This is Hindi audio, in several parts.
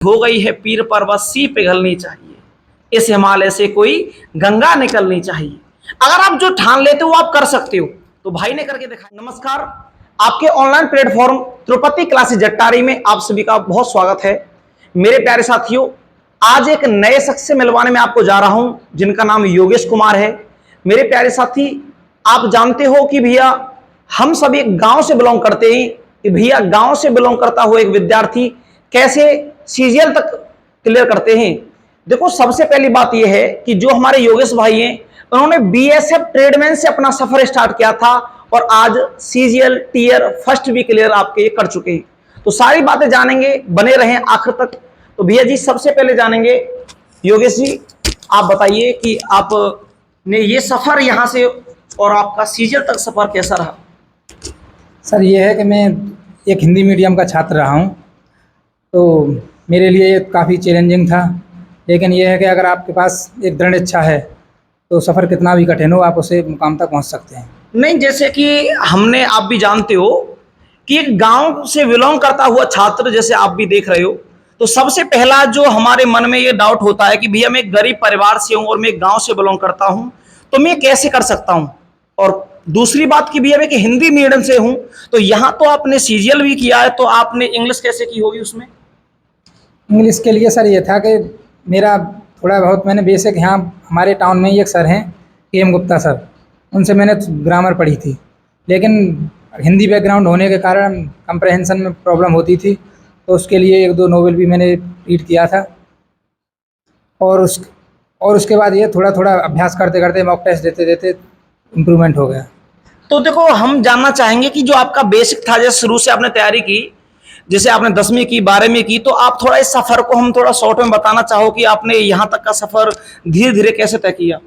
हो गई है पीर पर्वत सी पिघलनी चाहिए, इस हिमालय से कोई गंगा निकलनी चाहिए। अगर आप जो ठान लेते हो आप कर सकते हो, तो भाई ने करके दिखाया। नमस्कार, आपके online platform Tirupati classes Jattari में आप सभी का बहुत स्वागत है। मेरे प्यारे साथियों, आज एक नए शख्स से मिलवाने में आपको जा रहा हूं, जिनका नाम योगेश कुमार है। मेरे प्यारे साथी, आप जानते हो कि भैया हम सब एक गांव से बिलोंग करते हैं कि भैया गांव से बिलोंग करता हुआ एक विद्यार्थी कैसे सीजीएल तक क्लियर करते हैं। देखो, सबसे पहली बात यह है कि जो हमारे योगेश भाई हैं, उन्होंने बीएसएफ ट्रेडमैन से अपना सफर स्टार्ट किया था और आज सीजीएल टीयर फर्स्ट भी क्लियर आपके कर चुके हैं। तो सारी बातें जानेंगे, बने रहें आखिर तक। तो भैया जी, सबसे पहले जानेंगे, योगेश जी आप बताइए कि आपने ये सफर यहाँ से और आपका सीजीएल तक सफर कैसा रहा? सर, ये है कि मैं एक हिंदी मीडियम का छात्र रहा हूँ, तो मेरे लिए ये काफ़ी चैलेंजिंग था। लेकिन ये है कि अगर आपके पास एक दृढ़ इच्छा है तो सफ़र कितना भी कठिन हो, आप उसे मुकाम तक पहुँच सकते हैं। नहीं, जैसे कि हमने, आप भी जानते हो कि एक गांव से बिलोंग करता हुआ छात्र जैसे आप भी देख रहे हो, तो सबसे पहला जो हमारे मन में ये डाउट होता है कि भैया मैं एक गरीब परिवार से हूँ और मैं एक गांव से बिलोंग करता हूँ, तो मैं कैसे कर सकता हूँ। और दूसरी बात की भैया मैं कि हिंदी मीडियम से हूँ, तो यहाँ तो आपने सीजीएल भी किया है, तो आपने इंग्लिश कैसे की होगी उसमें? इंग्लिश के लिए सर ये था कि मेरा थोड़ा बहुत मैंने बेसिक, यहाँ हमारे टाउन में ही एक सर हैं केएम गुप्ता सर, उनसे मैंने ग्रामर पढ़ी थी। लेकिन हिंदी बैकग्राउंड होने के कारण कंप्रहेंशन में प्रॉब्लम होती थी, तो उसके लिए एक दो नोवेल भी मैंने रीड किया था। और उसके बाद ये थोड़ा थोड़ा अभ्यास करते करते, मॉक टेस्ट देते देते इम्प्रूवमेंट हो गया। तो देखो, हम जानना चाहेंगे कि जो आपका बेसिक था, जैसे शुरू से आपने तैयारी की, जैसे आपने 10वीं की, 12वीं की, तो आप थोड़ा इस सफर को हम थोड़ा शॉर्ट में बताना चाहो कि आपने यहाँ तक का सफर धीरे धीरे कैसे तय किया?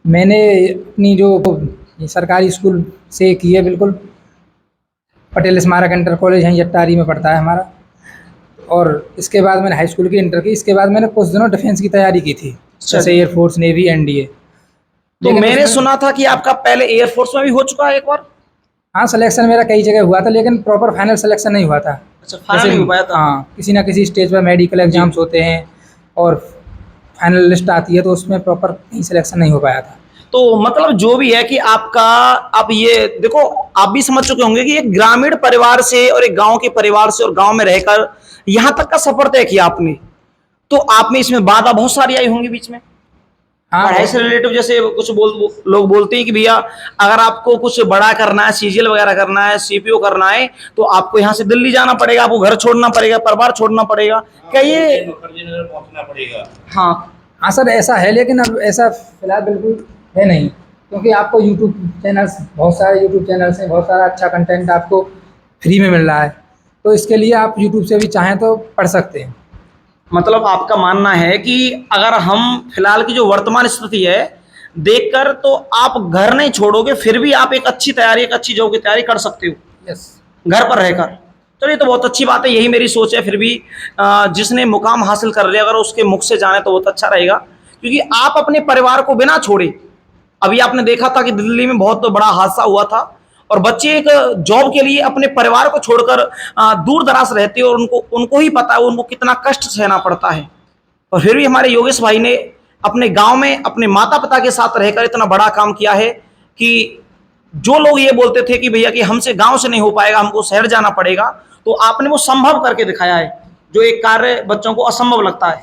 मैंने अपनी जो सरकारी स्कूल से की है, बिल्कुल पटेल स्मारक इंटर कॉलेज यहीं जट्टारी में पढ़ता है हमारा। और इसके बाद मैंने हाई स्कूल की इंटर की। इसके बाद मैंने कुछ दिनों डिफेंस की तैयारी की थी, जैसे एयरफोर्स, नेवी, एनडीए। तो मैंने सुना था कि आपका पहले एयरफोर्स में भी हो चुका है एक बार? हाँ, सिलेक्शन मेरा कई जगह हुआ था, लेकिन प्रॉपर फाइनल सिलेक्शन नहीं हुआ था। अच्छा, फाइनल नहीं हो पाया था? हाँ, किसी ना किसी स्टेज पर मेडिकल एग्जाम्स होते हैं और फाइनल लिस्ट आती है, तो उसमें प्रॉपर कहीं सिलेक्शन नहीं हो पाया था। तो मतलब जो भी है कि आपका, आप ये देखो, आप भी समझ चुके होंगे कि एक ग्रामीण परिवार से और एक गांव के परिवार से और गांव में रहकर यहाँ तक का सफर तय किया आपने, तो आप में इसमें बाधा बहुत सारी आई होंगी बीच में। हाँ, पढ़ाई से रिलेटिव, जैसे कुछ लोग बोलते हैं कि भैया अगर आपको कुछ बड़ा करना है, सीजीएल वगैरह करना है, सीपीओ करना है, तो आपको यहाँ से दिल्ली जाना पड़ेगा, आपको घर छोड़ना पड़ेगा, परिवार छोड़ना पड़ेगा। क्या ये पहुंचना पड़ेगा? हाँ हाँ सर, ऐसा है, लेकिन अब ऐसा फिलहाल बिल्कुल है नहीं, क्योंकि आपको यूट्यूब चैनल्स, बहुत सारे यूट्यूब चैनल्स हैं, बहुत सारा अच्छा कंटेंट आपको फ्री में मिल रहा है, तो इसके लिए आप यूट्यूब से भी चाहें तो पढ़ सकते हैं। मतलब आपका मानना है कि अगर हम फिलहाल की जो वर्तमान स्थिति है देखकर, तो आप घर नहीं छोड़ोगे, फिर भी आप एक अच्छी तैयारी, एक अच्छी जॉब की तैयारी कर सकते हो यस, घर पर रहकर। चलिए, तो बहुत अच्छी बात है, यही मेरी सोच है। फिर भी जिसने मुकाम हासिल कर लिया, अगर उसके मुख से जाने तो बहुत अच्छा रहेगा, क्योंकि आप अपने परिवार को बिना छोड़े, अभी आपने देखा था कि दिल्ली में बहुत बड़ा हादसा हुआ था और बच्चे एक जॉब के लिए अपने परिवार को छोड़कर दूर दराज रहते हैं और उनको ही पता है उनको कितना कष्ट सहना पड़ता है। और फिर भी हमारे योगेश भाई ने अपने गांव में अपने माता पिता के साथ रहकर इतना बड़ा काम किया है कि जो लोग ये बोलते थे कि भैया कि हमसे गांव से नहीं हो पाएगा, हमको शहर जाना पड़ेगा, तो आपने वो संभव करके दिखाया है, जो एक कार्य बच्चों को असंभव लगता है।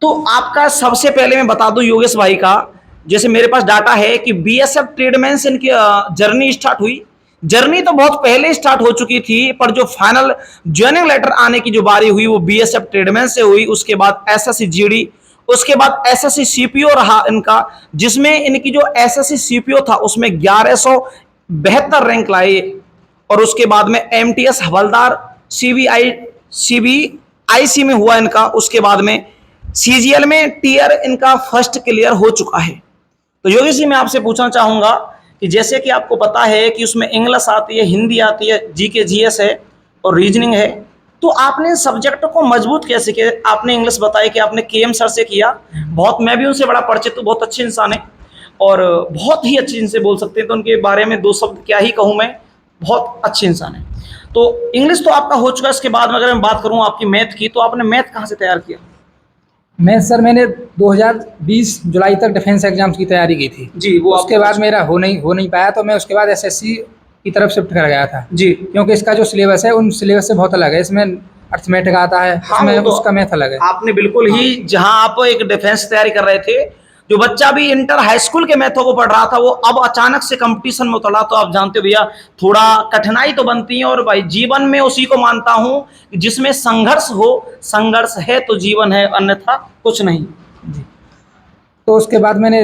तो आपका सबसे पहले मैं बता दूं योगेश भाई का, जैसे मेरे पास डाटा है कि बीएसएफ ट्रेडमैन से इनकी जर्नी स्टार्ट हुई। जर्नी तो बहुत पहले स्टार्ट हो चुकी थी, पर जो फाइनल ज्वाइनिंग लेटर आने की जो बारी हुई वो बीएसएफ ट्रेडमैन से हुई। उसके बाद एसएससी जीडी, उसके बाद एसएससी सीपीओ रहा इनका, जिसमें इनकी जो एसएससी सीपीओ था उसमें 1172 रैंक लाए। और उसके बाद में एमटीएस हवलदार सीबीआईसी में हुआ इनका। उसके बाद में सीजीएल में टीयर इनका फर्स्ट क्लियर हो चुका है। तो योगेश जी, मैं आपसे पूछना चाहूंगा कि जैसे कि आपको पता है कि उसमें इंग्लिश आती है, हिंदी आती है, जीके जीएस है और रीजनिंग है, तो आपने सब्जेक्ट को मजबूत कैसे किया? आपने इंग्लिश बताया कि आपने केएम सर से किया, बहुत, मैं भी उनसे बड़ा परिचित हूँ, बहुत अच्छे इंसान है और बहुत ही अच्छे इनसे बोल सकते हैं, तो उनके बारे में दो शब्द क्या ही कहूँ मैं, बहुत अच्छे इंसान है। तो इंग्लिश तो आपका हो चुका है, इसके बाद में अगर मैं बात करूं आपकी मैथ की, तो आपने मैथ कहाँ से तैयार किया? मैं सर मैंने 2020 जुलाई तक डिफेंस एग्जाम्स की तैयारी की थी। जी, वो उसके बाद मेरा हो नहीं पाया, तो मैं उसके बाद एसएससी की तरफ शिफ्ट कर गया था। जी। क्योंकि इसका जो सिलेबस है उन सिलेबस से बहुत अलग है। इसमें अर्थमेटिक आता है, हाँ, इसमें वो तो उसका मैथ अलग है। आपने बिल्कुल ही, जहां आप एक डिफेंस की तैयारी कर रहे थे, जो बच्चा भी इंटर हाई स्कूल के मैथों को पढ़ रहा था, वो अब अचानक से कंपटीशन में उतरा, तो आप जानते हो भैया थोड़ा कठिनाई तो बनती है। और भाई जीवन में उसी को मानता हूं कि जिसमें संघर्ष हो, संघर्ष है तो जीवन है, अन्यथा कुछ नहीं। जी। तो उसके बाद मैंने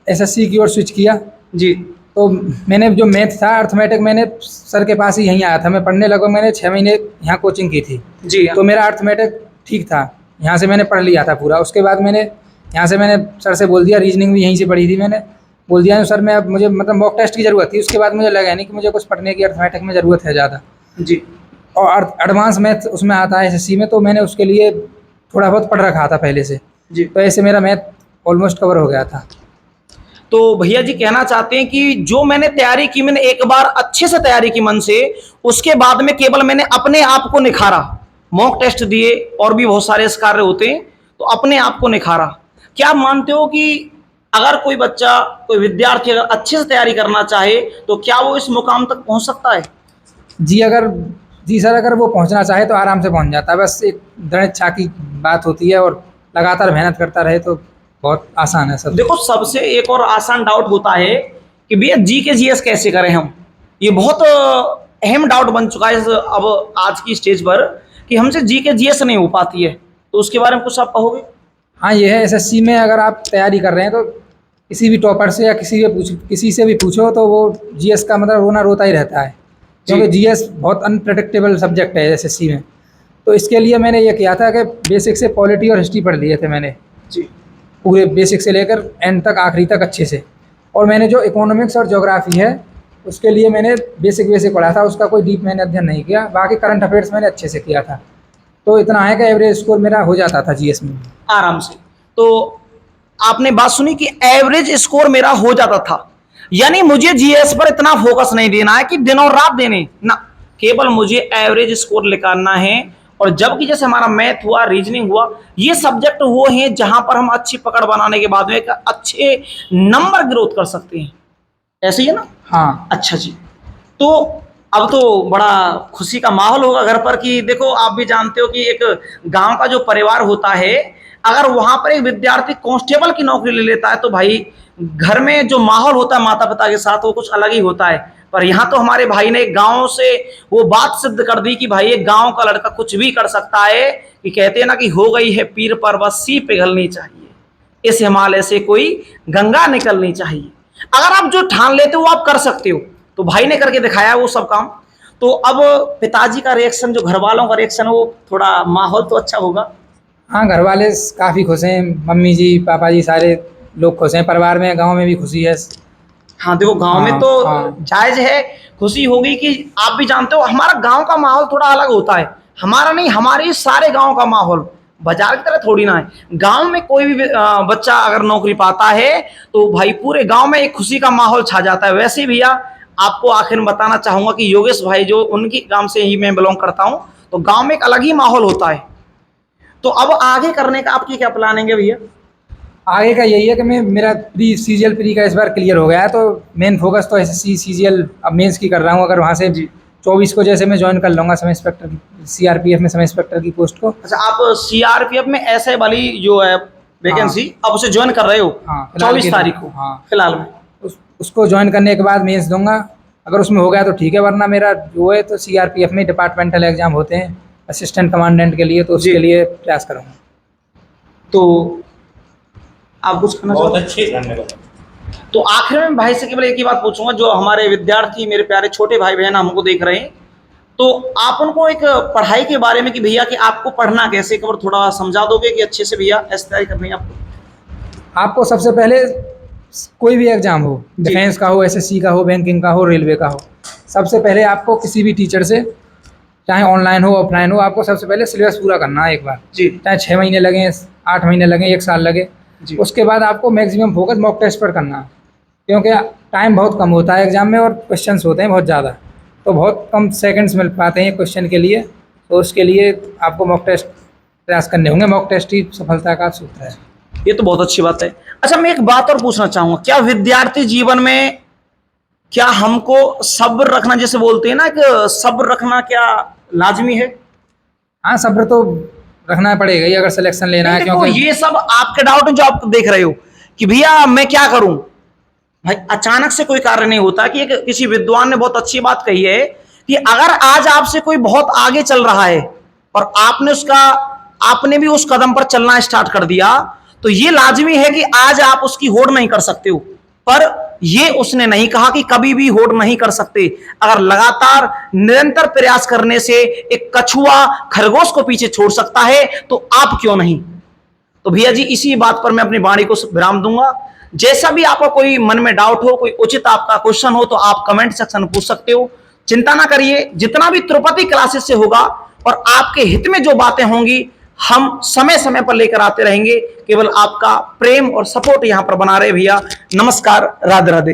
एसएससी की ओर स्विच किया। जी। तो मैंने जो मैथ था, अर्थमेटिक, मैंने सर के पास ही यहीं आया था। मैं पढ़ने लगभग मैंने 6 महीने यहाँ कोचिंग की थी। जी हाँ। तो मेरा अर्थमेटिक ठीक था, यहाँ से मैंने पढ़ लिया था पूरा। उसके बाद मैंने यहाँ से मैंने सर से बोल दिया, रीजनिंग भी यहीं से पढ़ी थी मैंने, बोल दिया सर मैं, अब मुझे मतलब मॉक टेस्ट की ज़रूरत थी। उसके बाद मुझे लगा नहीं कि मुझे कुछ पढ़ने की अर्थमेटिक में ज़रूरत है ज़्यादा। जी। और एडवांस मैथ उसमें आता है एसएससी में, तो मैंने उसके लिए थोड़ा बहुत पढ़ रखा था पहले से। जी। तो ऐसे मेरा मैथ ऑलमोस्ट कवर हो गया था। तो भैया जी कहना चाहते हैं कि जो मैंने तैयारी की, मैंने एक बार अच्छे से तैयारी की मन से, उसके बाद में केवल मैंने अपने आप को निखारा, मॉक टेस्ट दिए और भी बहुत सारे ऐसे कार्य होते हैं, तो अपने आप को निखारा। क्या आप मानते हो कि अगर कोई बच्चा, कोई विद्यार्थी अगर अच्छे से तैयारी करना चाहे, तो क्या वो इस मुकाम तक पहुंच सकता है? जी सर, अगर वो पहुंचना चाहे तो आराम से पहुंच जाता है। बस एक दृढ़ इच्छा की बात होती है और लगातार मेहनत करता रहे तो बहुत आसान है सर। देखो, सबसे एक और आसान डाउट होता है कि भैया जी के जीएस कैसे करें हम। ये बहुत अहम डाउट बन चुका है अब आज की स्टेज पर, कि हमसे जी के जीएस नहीं हो पाती है। तो उसके बारे में कुछ आप कहोगे? हाँ, ये है, एसएससी में अगर आप तैयारी कर रहे हैं तो किसी भी टॉपर से या किसी से भी पूछो तो वो जीएस का मतलब रोना रोता ही रहता है। क्योंकि जीएस बहुत अनप्रडिक्टेबल सब्जेक्ट है एसएससी में। तो इसके लिए मैंने ये किया था कि बेसिक से पॉलिटी और हिस्ट्री पढ़ लिए थे मैंने, जी। पूरे बेसिक से लेकर एंड तक, आखिरी तक अच्छे से। और मैंने जो इकोनॉमिक्स और ज्योग्राफी है उसके लिए मैंने बेसिक पढ़ा था, उसका कोई डीप मैंने अध्ययन नहीं किया। बाकी करंट अफेयर्स मैंने अच्छे से किया था। तो इतना है कि एवरेज स्कोर मेरा हो जाता था जीएस में आराम से। तो आपने बात सुनी कि एवरेज स्कोर मेरा हो जाता था, यानी मुझे जीएस पर इतना फोकस नहीं देना है कि दिन और रात देने ना, केवल मुझे एवरेज स्कोर निकालना है। और जबकि जैसे हमारा मैथ हुआ, रीजनिंग हुआ, ये सब्जेक्ट वो हैं जहां पर हम अच्छी पकड़ बनाने के बाद में एक अच्छे नंबर ग्रोथ कर सकते हैं। ऐसे ही है ना? हाँ। अच्छा जी। तो अब तो बड़ा खुशी का माहौल होगा घर पर, कि देखो आप भी जानते हो कि एक गांव का जो परिवार होता है, अगर वहां पर एक विद्यार्थी कांस्टेबल की नौकरी ले लेता है, तो भाई घर में जो माहौल होता है माता पिता के साथ, वो कुछ अलग ही होता है। पर यहाँ तो हमारे भाई ने गांव से वो बात सिद्ध कर दी कि भाई एक गांव का लड़का कुछ भी कर सकता है। कि कहते हैं ना कि हो गई है पीर पर बस सी पिघलनी चाहिए, इस हिमालय से कोई गंगा निकलनी चाहिए। अगर आप जो ठान लेते हो आप कर सकते हो, तो भाई ने करके दिखाया वो सब काम। तो अब पिताजी का रिएक्शन, जो घर वालों का रिएक्शन, वो थोड़ा माहौल तो अच्छा होगा। हाँ, घर वाले काफ़ी खुश हैं, मम्मी जी पापा जी सारे लोग खुश हैं। परिवार में, गांव में भी खुशी है। हाँ देखो, गांव में हाँ, तो हाँ। जायज है, खुशी होगी। कि आप भी जानते हो हमारा गांव का माहौल थोड़ा अलग होता है, हमारा नहीं, हमारे सारे गांव का माहौल बाजार की तरह थोड़ी ना है। गांव में कोई भी बच्चा अगर नौकरी पाता है तो भाई पूरे गांव में एक खुशी का माहौल छा जाता है। वैसे भैया आपको आखिर में बताना चाहूंगा कि योगेश भाई, जो उनकी गांव से ही मैं बिलोंग करता हूं, तो गांव में एक अलग ही माहौल होता है। तो अब आगे करने का आपकी क्या प्लानिंग है भैया? आगे का यही है कि मैं, मेरा सीजीएल प्री का इस बार क्लियर हो गया है, तो मेन फोकस तो एसएससी सीजीएल अब मेंस की कर रहा हूँ। अगर वहाँ से 24 को जैसे मैं ज्वाइन कर लूँगा सब इंस्पेक्टर की, सीआरपीएफ में सब इंस्पेक्टर की पोस्ट को। अच्छा, आप सीआरपीएफ में एसआई वाली जो है वैकेंसी, अब उसे ज्वाइन कर रहे हो? हाँ, 24 तारीख को। हाँ, फिलहाल में उसको ज्वाइन करने के बाद मेंस दूंगा। अगर उसमें हो गया तो ठीक है, वरना मेरा जो है तो सीआरपीएफ में डिपार्टमेंटल एग्जाम होते हैं असिस्टेंट कमांडेंट के लिए, तो उसके लिए प्रयास करूँगा। तो आप कुछ कहना बहुत चाहोगे? अच्छी, धन्यवाद। तो आखिर में भाई से केवल एक ही बात पूछूंगा, जो हमारे विद्यार्थी, मेरे प्यारे छोटे भाई बहन हमको देख रहे हैं, तो आप उनको एक पढ़ाई के बारे में कि भैया कि आपको पढ़ना कैसे, खबर थोड़ा समझा दोगे कि अच्छे से भैया ऐसे तैयारी करनी है आपको? आपको सबसे पहले कोई भी एग्ज़ाम हो, डिफेंस का हो, एसएससी का हो, बैंकिंग का हो, रेलवे का हो, सबसे पहले आपको किसी भी टीचर से, चाहे ऑनलाइन हो ऑफलाइन हो, आपको सबसे पहले सिलेबस पूरा करना है एक बार। जी। चाहे 6 महीने लगें, 8 महीने लगें, 1 साल लगे। उसके बाद आपको मैक्सिमम फोकस मॉक टेस्ट पर करना है, क्योंकि टाइम बहुत कम होता है एग्जाम में और क्वेश्चंस होते हैं बहुत ज़्यादा। तो बहुत कम सेकंड्स मिल पाते हैं क्वेश्चन के लिए, तो उसके लिए आपको मॉक टेस्ट प्रयास करने होंगे। मॉक टेस्ट ही सफलता का सूत्र है। ये तो बहुत अच्छी बात है। अच्छा, मैं एक बात और पूछना चाहूंगा, क्या विद्यार्थी जीवन में क्या हमको सब्र रखना, जैसे बोलते हैं ना कि सब्र रखना क्या लाजमी है? हाँ, सब्र तो रखना पड़ेगा ही अगर सिलेक्शन लेना है, देखो, क्योंकि ये सब आपके डाउट हैं जो आप देख रहे हो कि भैया मैं क्या करूं। भाई अचानक से कोई कार्य नहीं होता। कि किसी विद्वान ने बहुत अच्छी बात कही है कि अगर आज आपसे कोई बहुत आगे चल रहा है और आपने भी उस कदम पर चलना स्टार्ट कर दिया, तो ये लाजमी है कि आज आप उसकी होड़ नहीं कर सकते हो। पर ये उसने नहीं कहा कि कभी भी होड़ नहीं कर सकते। अगर लगातार निरंतर प्रयास करने से एक कछुआ खरगोश को पीछे छोड़ सकता है, तो आप क्यों नहीं। तो भैया जी, इसी बात पर मैं अपनी वाणी को विराम दूंगा। जैसा भी आपका कोई मन में डाउट हो, कोई उचित आपका क्वेश्चन हो, तो आप कमेंट सेक्शन में पूछ सकते हो। चिंता ना करिए, जितना भी त्रुपति क्लासेस से होगा और आपके हित में जो बातें होंगी हम समय समय पर लेकर आते रहेंगे। केवल आपका प्रेम और सपोर्ट यहां पर बना रहे भैया। नमस्कार, राधे राधे।